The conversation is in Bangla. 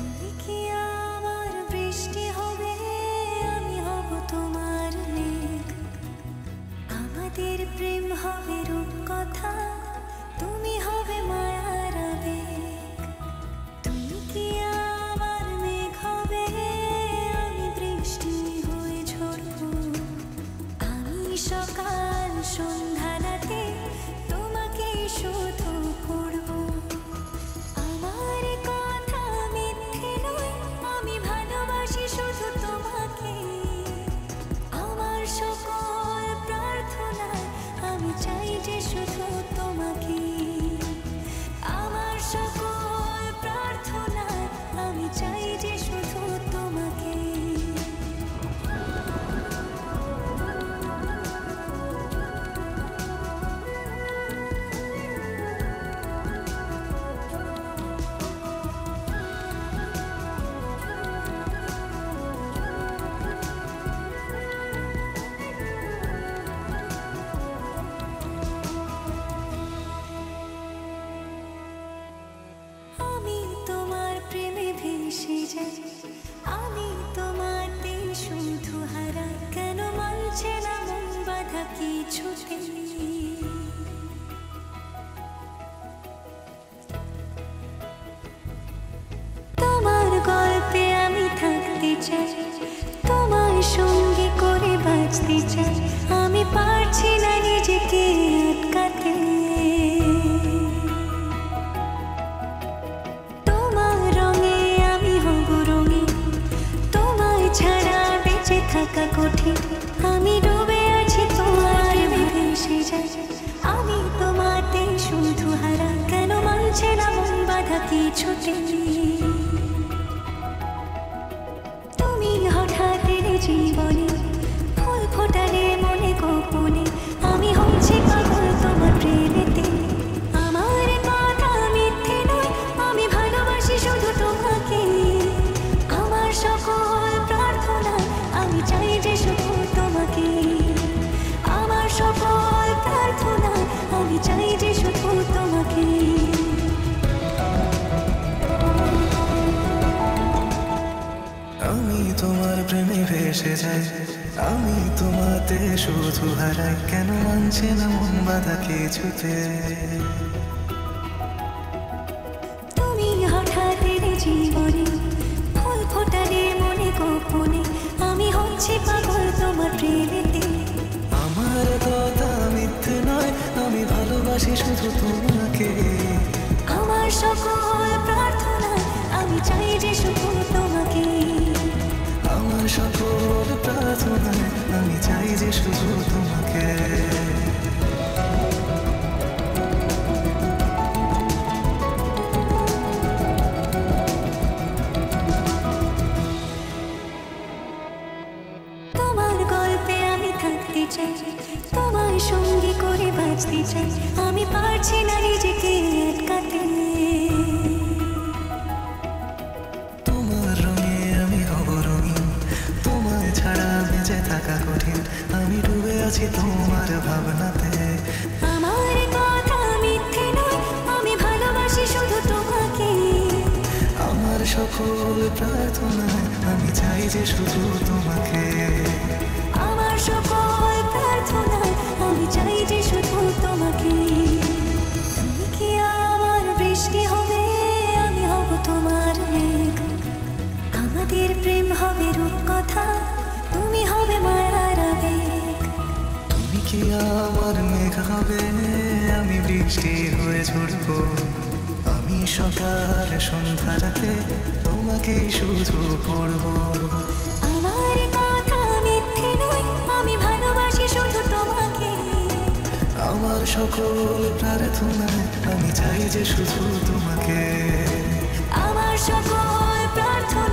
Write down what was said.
তুমি কি আমার বৃষ্টি হবে, আমি হব তোমার মেঘ। আমাদের প্রেম হবে রূপকথা, তুমি হবে মায়ার আবেগ। তুমি কি আমার মেঘ হবে, আমি বৃষ্টি হয়ে ঝরবো। আমি সকাল সন্ধ্যা রাতে তোমাকে শুধু পড়বো। আমার কথা মিথ্যে নয়, আমি ভালোবাসি শুধু তোমাকে। আমার সকল প্রার্থনায় আমি চাই যে শুধু তোমাকে। আমার সকল প্রার্থনায় আমি চাই যে শুধু তোমাকে। আমি তোমার প্রেমে ভেসে যাই, আমি তোমাতে শুধু হারাই। কেন মানছে না মন বাধা কিছুতে। তোমার গল্পে আমি থাকতে চাই, তোমার সঙ্গে করে বাঁচতে চাই। আমি পারছি না নিজেকে আটকাতে। তোমার রঙে আমি হব রঙিন, তোমায় ছাড়া বেঁচে থাকা কঠিন। আমি ডুবে আছি তোমার ভেসে যাই, আমি তোমাতে শুধু হারাই। কেন মানছে না মন বাধা কিছুতে। তুমি হঠাৎ এলে জীবনে, ফুল ফোটালে মনে গোপনে। আমি হচ্ছি পাগল তোমার প্রেমেতে। আমার কথা মিথ্যে নয়, আমি ভালোবাসি শুধু তোমাকে। আমার সকল প্রার্থনায় আমি চাই যে শুধু তোমাকে। আমার সকল প্রার্থনায় আমি চাই যে শুধু তোমাকে। আমি তোমার প্রেমে ভেসে যাই, আমি তোমাতে শুধু হারাই। কেন মানছে না মন বাধা কিছুতে। তুমি হঠাৎ এলে জীবনে, ফুল ফোটালে মনে গোপনে। আমি হচ্ছি পাগল তোমার প্রেমেতে। আমার কথা মিথ্যে নয়, আমি ভালোবাসি শুধু তোমাকে। আমার সকল প্রার্থনায় আমি চাই যে শুধু তোমাকে। আমার সকল প্রার্থনায় আমি চাই যে শুধু তোমাকে। তোমার গল্পে আমি থাকতে চাই, তোমার সঙ্গী করে বাঁচতে চাই। আমি পারছি না নিজেকে আটকাতে। তোমার রঙে আমি হব রঙিন, তোমায় ছাড়া বেঁচে থাকা কঠিন। আমি ডুবে আছি তোমার ভাবনাতে। আমার কথা মিথ্যে নয়, আমি ভালোবাসি শুধু তোমাকে। আমার সকল প্রার্থনায় আমি চাই যে শুধু তোমাকে। আমার সকল প্রার্থনায় আমি চাই যে শুধু তোমাকে। তুমি কি আমার বৃষ্টি হবে, আমি হব তোমার মেঘ। আমাদের প্রেম হবে রূপকথা, তুমি হবে মায়ার আবেগ। তুমি কি আমার মেঘ হবে, আমি বৃষ্টি হয়ে ঝরবো। আমি সকাল সন্ধ্যা রাতে তোমাকে শুধু পড়বো। আমার কথা মিথ্যে নয়, আমি ভালোবাসি শুধু তোমাকে। আমার সকল প্রার্থনায় আমি চাই যে শুধু তোমাকে। আমার সকল প্রার্থনা